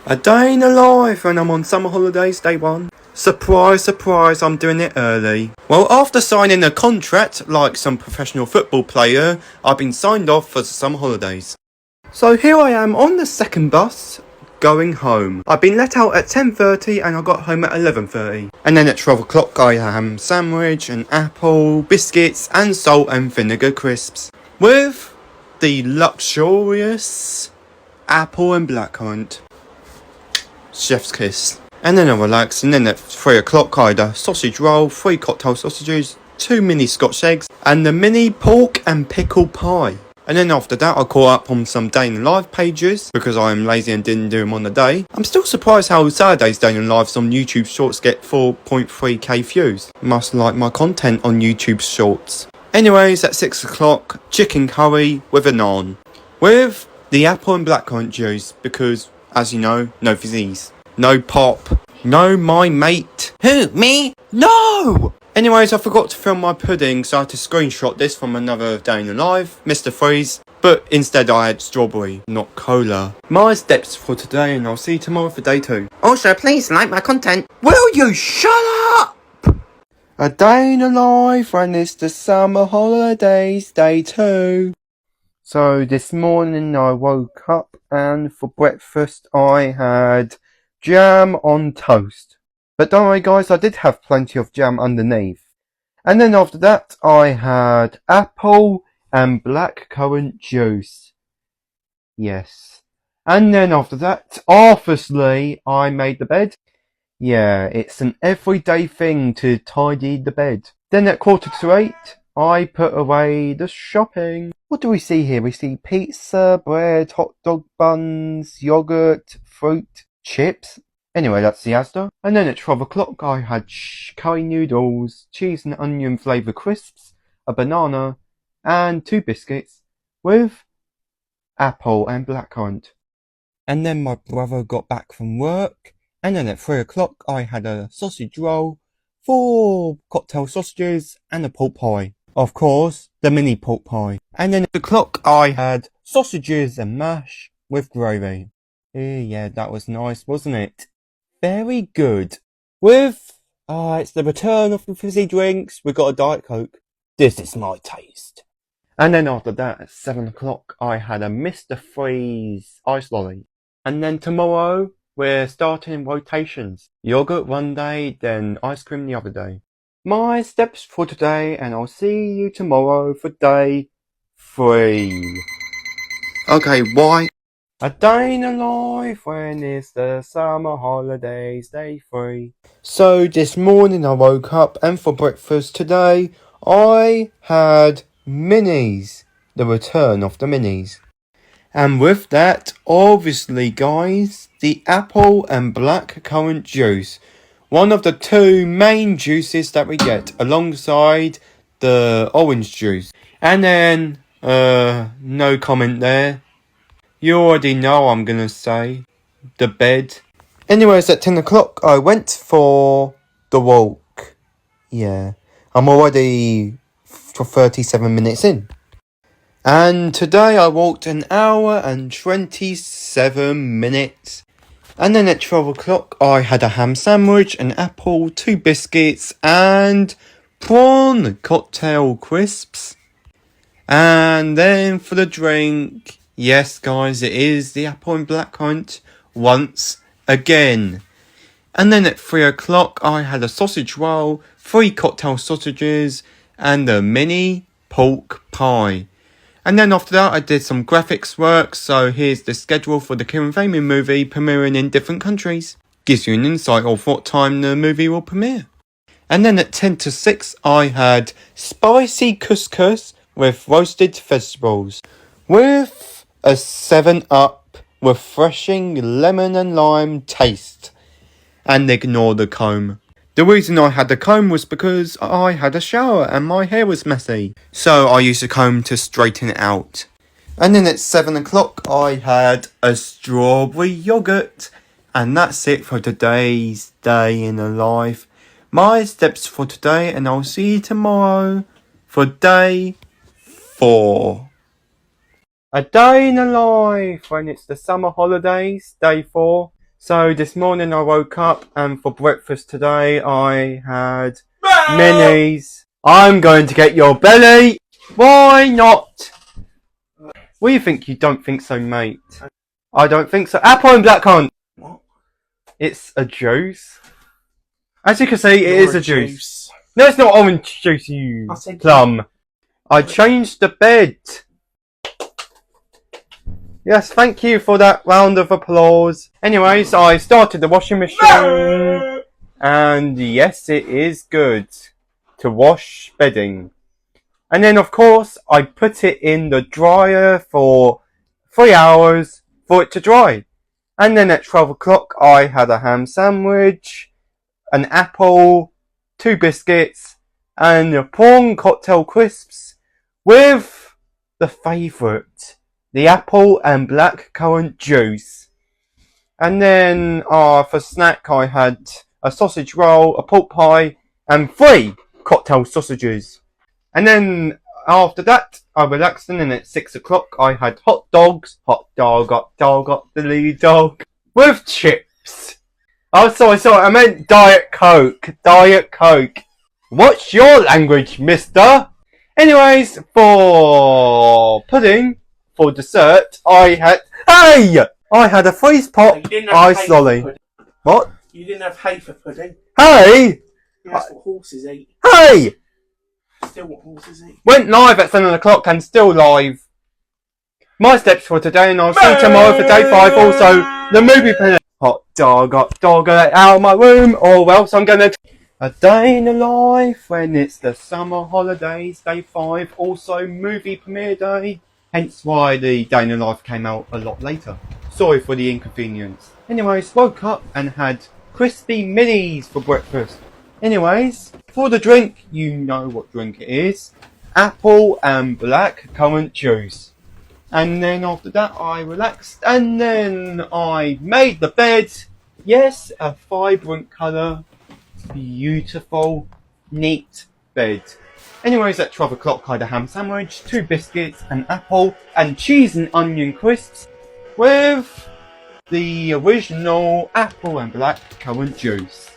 A day in the life when I'm on summer holidays, day one. Surprise, surprise, I'm doing it early. Well, after signing a contract like some professional football player, I've been signed off for the summer holidays. So here I am on the second bus, going home. I've been let out at 10:30 and I got home at 11:30. And then at 12 o'clock I ham sandwich, an apple, biscuits and salt and vinegar crisps. With the luxurious apple and blackcurrant. Chef's kiss. And then I relaxed, and then at 3 o'clock I had a sausage roll, 3 cocktail sausages, 2 mini Scotch eggs, and the mini pork and pickle pie. And then after that I caught up on some Day in Live pages, because I am lazy and didn't do them on the day. I'm still surprised how Saturday's Day in Lives on YouTube Shorts get 4.3k views. Must like my content on YouTube Shorts. Anyways, at 6 o'clock, chicken curry with a naan. With the apple and blackcurrant juice, because, as you know, no fizzies. No pop. No my mate. Who, me? No! Anyways, I forgot to film my pudding, so I had to screenshot this from another Day in the Life, Mr. Freeze. But instead I had strawberry, not cola. My steps for today, and I'll see you tomorrow for day 2. Also, please like my content. Will you shut up? A day in the life when it's the summer holidays, day 2. So this morning I woke up and for breakfast I had jam on toast. But don't worry guys, I did have plenty of jam underneath. And then after that I had apple and blackcurrant juice. Yes. And then after that, obviously, I made the bed. Yeah, it's an everyday thing to tidy the bed. Then at 7:45, I put away the shopping. What do we see here? We see pizza, bread, hot dog buns, yogurt, fruit, chips. Anyway, that's the Asda. And then at 12 o'clock, I had curry noodles, cheese and onion flavour crisps, a banana, and 2 biscuits with apple and blackcurrant. And then my brother got back from work. And then at 3 o'clock, I had a sausage roll, 4 cocktail sausages, and a pork pie. Of course, the mini pork pie. And then at 8 o'clock, I had sausages and mash with gravy. Yeah, that was nice, wasn't it? Very good. With, it's the return of the fizzy drinks. We got a Diet Coke. This is my taste. And then after that, at 7 o'clock, I had a Mr. Freeze ice lolly. And then tomorrow, we're starting rotations. Yogurt one day, then ice cream the other day. My steps for today, and I'll see you tomorrow for day 3. Okay, why? A day in the life when it's the summer holidays, day 3. So this morning I woke up, and for breakfast today, I had minis. The return of the minis. And with that, obviously guys, the apple and blackcurrant juice. One of the 2 main juices that we get, alongside the orange juice. And then, no comment there. You already know I'm gonna say. The bed. Anyways, at 10 o'clock, I went for the walk. Yeah. I'm already for 37 minutes in. And today I walked 1 hour and 27 minutes. And then at 12 o'clock I had a ham sandwich, an apple, 2 biscuits and prawn cocktail crisps. And then for the drink, yes guys, it is the apple and blackcurrant once again. And then at 3 o'clock I had a sausage roll, 3 cocktail sausages and a mini pork pie. And then after that, I did some graphics work, so here's the schedule for the Kieran Fayman movie premiering in different countries. Gives you an insight of what time the movie will premiere. And then at 10 to 6, I had spicy couscous with roasted vegetables. With a 7-Up refreshing lemon and lime taste. And ignore the comb. The reason I had the comb was because I had a shower and my hair was messy. So I used the comb to straighten it out. And then at 7 o'clock I had a strawberry yogurt. And that's it for today's Day in the Life. My steps for today, and I'll see you tomorrow for day 4. A day in the life when it's the summer holidays, day 4. So this morning I woke up and for breakfast today I had minis. I'm going to get your belly. Why not? What do you think? You don't think so, mate? I don't think so. Apple and blackcurrant. What? It's a juice. As you can see, it is a juice. Juice. No, it's not orange juice, you I said plum. I changed the bed. Yes, thank you for that round of applause. Anyways, I started the washing machine. And yes, it is good to wash bedding. And then, of course, I put it in the dryer for 3 hours for it to dry. And then at 12 o'clock, I had a ham sandwich, an apple, 2 biscuits, and a prawn cocktail crisps with the favourite, the apple and blackcurrant juice. And then for snack, I had a sausage roll, a pork pie, and 3 cocktail sausages. And then after that, I relaxed, and then at 6 o'clock, I had hot dog, got the lead dog, with chips. Oh, sorry, I meant Diet Coke. What's your language, mister? Anyways, for pudding, for dessert, I had a freeze pot ice lolly. What? You didn't have hay for pudding. Hey! That's what horses eat. Hey! Still what horses eat. Went live at 7 o'clock and still live. My steps for today, and I'll see you tomorrow for day 5. Also, the movie premiere. Hot dog, get out of my room, or else I'm gonna... A day in the life when it's the summer holidays, day 5. Also, movie premiere day. Hence why the day in the life came out a lot later. Sorry for the inconvenience. Anyways, woke up and had crispy minis for breakfast. Anyways, for the drink, you know what drink it is. Apple and blackcurrant juice. And then after that, I relaxed, and then I made the bed. Yes, a vibrant colour, beautiful, neat bed. Anyways, at 12 o'clock, I had a ham sandwich, 2 biscuits, an apple, and cheese and onion crisps with the original apple and blackcurrant juice.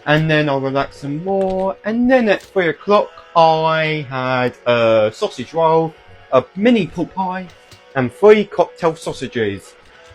And then I relaxed some more, and then at 3 o'clock, I had a sausage roll, a mini pork pie, and 3 cocktail sausages.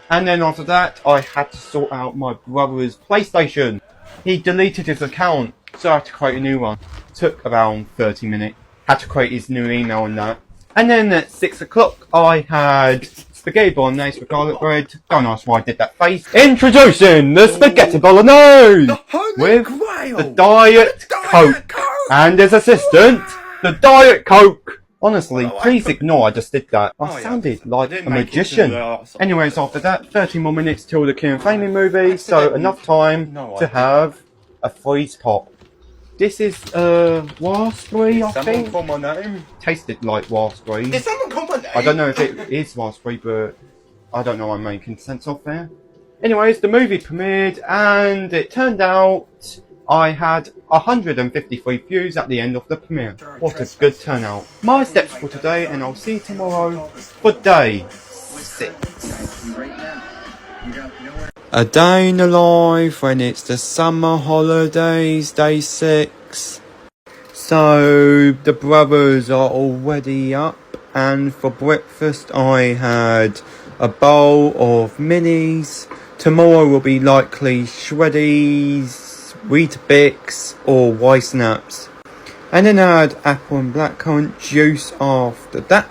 And then after that, I had to sort out my brother's PlayStation. He deleted his account, so I had to create a new one. Took around 30 minutes. Had to create his new email and that. And then at 6 o'clock, I had spaghetti bolognese with garlic bread. Don't ask why I did that face. Introducing the spaghetti bolognese with the Diet Coke. And his assistant, the Diet Coke. Honestly, please ignore I just did that. I sounded like a magician. Anyways, after that, 30 more minutes till the Kieran Flaming movie, so enough time to have a freeze pop. This is raspberry, I think. Call my name? Tasted like raspberry. Did someone call my name? I don't know if it is raspberry, but I don't know what I'm making sense of there. Anyways, the movie premiered, and it turned out I had 153 views at the end of the premiere. What a good turnout. My steps for today, and I'll see you tomorrow for day 6. A day in the life when it's the summer holidays, day 6. So, the brothers are already up, and for breakfast I had a bowl of minis. Tomorrow will be likely Shreddies, Weetabix or Y-Snaps. And then I had apple and blackcurrant juice after that.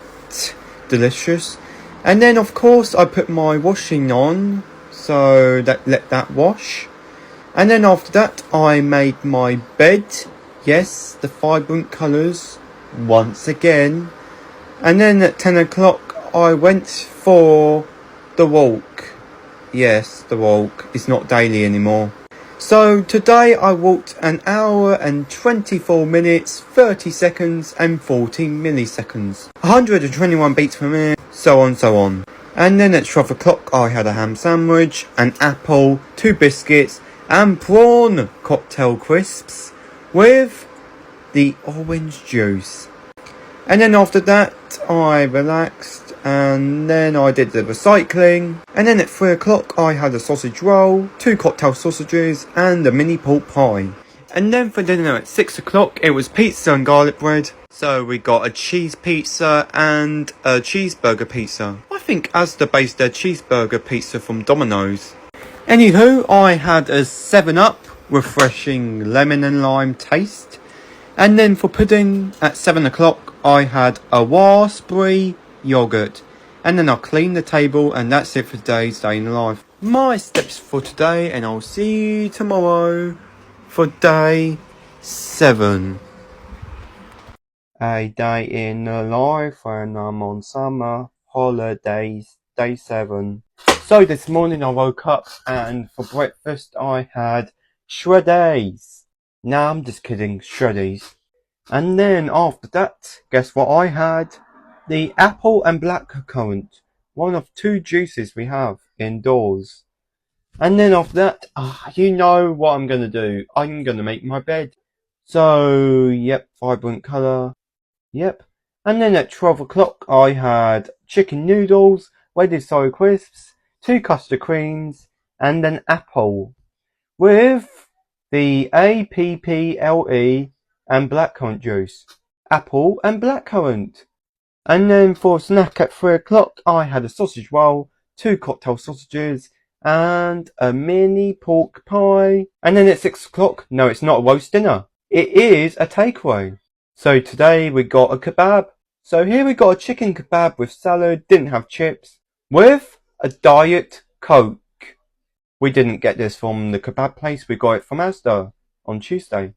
Delicious. And then of course I put my washing on, so let that wash. And then after that I made my bed. Yes, the vibrant colours once again. And then at 10 o'clock I went for the walk. Yes, the walk. It's not daily anymore. So today I walked an hour and 24 minutes, 30 seconds and 14 milliseconds. 121 beats per minute, so on. And then at 12 o'clock I had a ham sandwich, an apple, 2 biscuits and prawn cocktail crisps with the orange juice. And then after that I relaxed and then I did the recycling, and then at 3 o'clock I had a sausage roll, 2 cocktail sausages and a mini pork pie. And then for dinner at 6 o'clock it was pizza and garlic bread. So we got a cheese pizza and a cheeseburger pizza. I think as the base their cheeseburger pizza from Domino's. Anywho, I had a 7-Up, refreshing lemon and lime taste. And then for pudding at 7 o'clock I had a raspberry yogurt. And then I cleaned the table, and that's it for today's day in the life. My steps for today, and I'll see you tomorrow for day 7. A day in the life when I'm on summer holidays, day 7. So this morning I woke up and for breakfast I had shreddies. Nah, I'm just kidding, shreddies. And then after that, guess what I had? The apple and blackcurrant, one of 2 juices we have indoors. And then after that, you know what I'm gonna do. I'm gonna make my bed. So, yep, vibrant colour. Yep. And then at 12 o'clock I had chicken noodles, weighted soy crisps, 2 custard creams, and an apple. With the APPLE and blackcurrant juice. Apple and blackcurrant. And then for snack at 3 o'clock I had a sausage roll, 2 cocktail sausages, and a mini pork pie. And then at 6 o'clock, no, it's not a roast dinner. It is a takeaway. So today we got a kebab. So here we got a chicken kebab with salad, didn't have chips, with a diet coke. We didn't get this from the kebab place, we got it from Asda on Tuesday.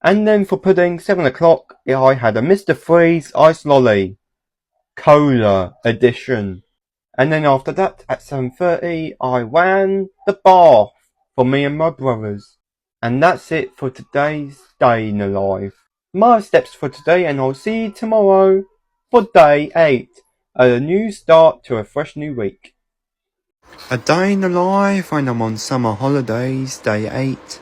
And then for pudding, 7 o'clock, I had a Mr. Freeze ice lolly, cola edition. And then after that, at 7:30, I ran the bath for me and my brothers. And that's it for today's day in the life. My steps for today, and I'll see you tomorrow for day 8. A new start to a fresh new week. A day in the life when I'm on summer holidays, day 8.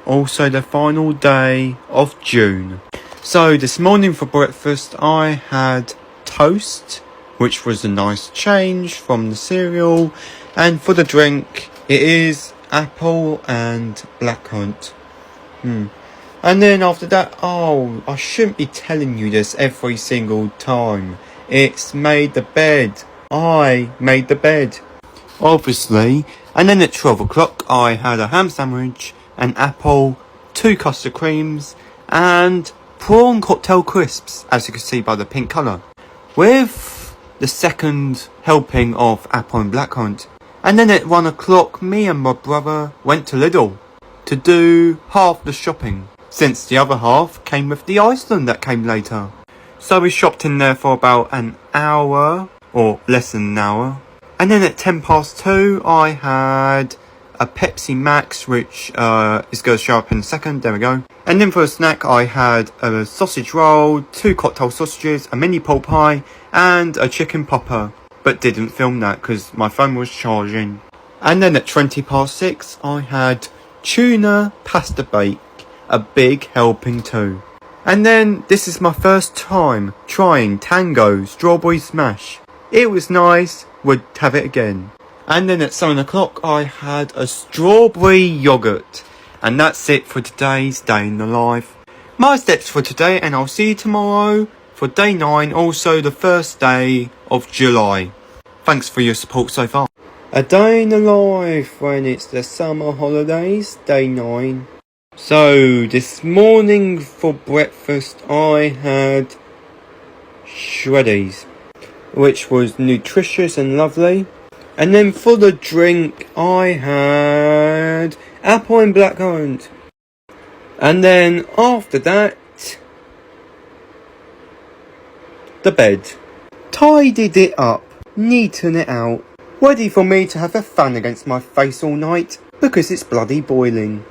Also the final day of June. So this morning for breakfast I had toast, which was a nice change from the cereal. And for the drink, it is apple and blackcurrant. And then after that, I shouldn't be telling you this every single time. It's made the bed. I made the bed. Obviously. And then at 12 o'clock, I had a ham sandwich, an apple, 2 custard creams, and prawn cocktail crisps, as you can see by the pink colour. With the second helping of apple and blackcurrant. And then at 1 o'clock, me and my brother went to Lidl to do half the shopping, since the other half came with the Iceland that came later. So we shopped in there for about an hour, or less than an hour. And then at 2:10 I had a Pepsi Max, which is going to show up in a second. There we go. And then for a snack I had a sausage roll, 2 cocktail sausages, a mini pork pie, and a chicken popper. But didn't film that because my phone was charging. And then at 6:20 I had tuna pasta bake, a big helping too. And then this is my first time trying Tango strawberry smash. It was nice, would have it again. And then at 7 o'clock I had a strawberry yogurt. And that's it for today's day in the life. My steps for today, and I'll see you tomorrow for day 9, also the first day of July. Thanks for your support so far. A day in the life when it's the summer holidays, day 9. So this morning for breakfast I had shreddies, which was nutritious and lovely. And then for the drink I had apple and blackcurrant. And then after that, the bed. Tidied it up, neaten it out, ready for me to have a fan against my face all night, because it's bloody boiling.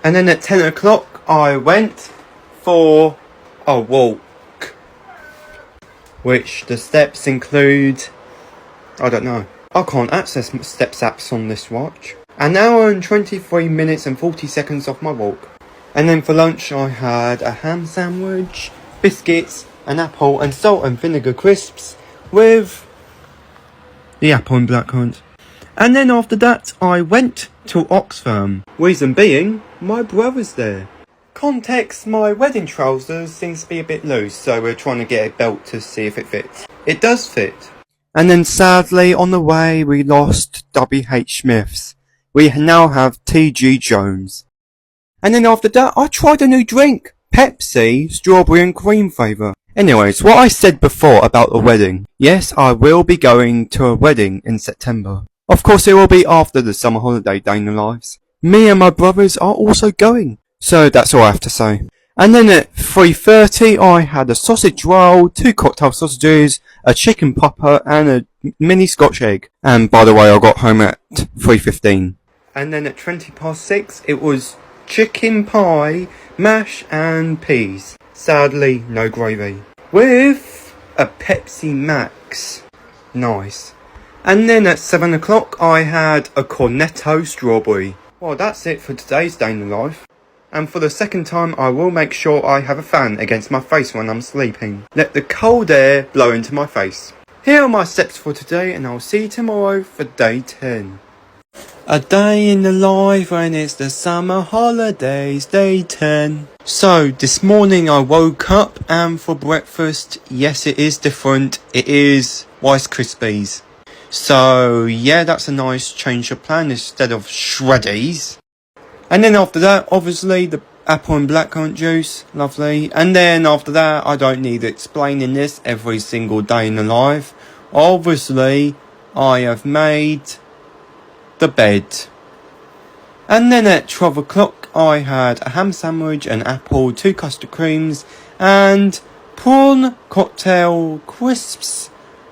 And then at 10 o'clock I went for a walk, which the steps include, I don't know, I can't access steps apps on this watch. An hour and 23 minutes and 40 seconds off my walk. And then for lunch I had a ham sandwich, biscuits, an apple and salt and vinegar crisps with the apple and blackcurrant. And then after that, I went to Oxfam. Reason being, my brother's there. Context, my wedding trousers seems to be a bit loose, so we're trying to get a belt to see if it fits. It does fit. And then sadly, on the way, we lost W.H. Smith's. We now have T.G. Jones. And then after that, I tried a new drink. Pepsi, strawberry and cream flavour. Anyways, what I said before about the wedding. Yes, I will be going to a wedding in September. Of course, it will be after the summer holiday day in the lives. Me and my brothers are also going. So that's all I have to say. And then at 3:30, I had a sausage roll, 2 cocktail sausages, a chicken popper, and a mini Scotch egg. And by the way, I got home at 3:15. And then at 6:20, it was chicken pie, mash and peas. Sadly, no gravy. With a Pepsi Max. Nice. And then at 7 o'clock, I had a Cornetto strawberry. Well, that's it for today's day in the life. And for the second time, I will make sure I have a fan against my face when I'm sleeping. Let the cold air blow into my face. Here are my steps for today, and I'll see you tomorrow for day 10. A day in the life when it's the summer holidays, day 10. So, this morning I woke up and for breakfast, yes it is different, it is Rice Krispies. So, yeah, that's a nice change of plan instead of Shreddies. And then after that, obviously, the apple and blackcurrant juice, lovely. And then after that, I don't need explaining this every single day in the life. Obviously, I have made the bed. And then at 12 o'clock, I had a ham sandwich, an apple, 2 custard creams, and prawn cocktail crisps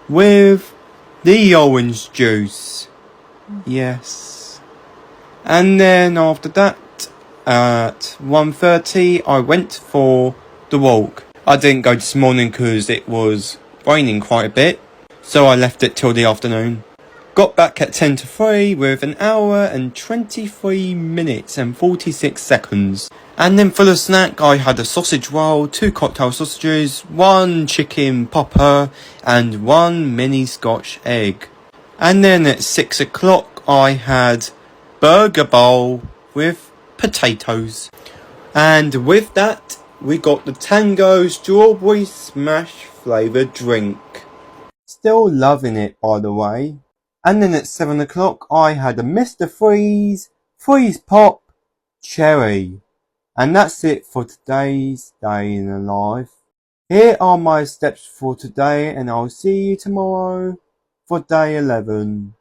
with the orange juice. Yes. And then after that, at 1:30, I went for the walk. I didn't go this morning because it was raining quite a bit, so I left it till the afternoon. Got back at 10 to 3 with 1 hour and 23 minutes and 46 seconds. And then for the snack, I had a sausage roll, 2 cocktail sausages, 1 chicken popper, and 1 mini Scotch egg. And then at 6 o'clock, I had burger bowl with potatoes. And with that, we got the Tango strawberry smash flavoured drink. Still loving it, by the way. And then at 7 o'clock, I had a Mr. Freeze Pop Cherry. And that's it for today's day in the life. Here are my steps for today, and I'll see you tomorrow for day 11.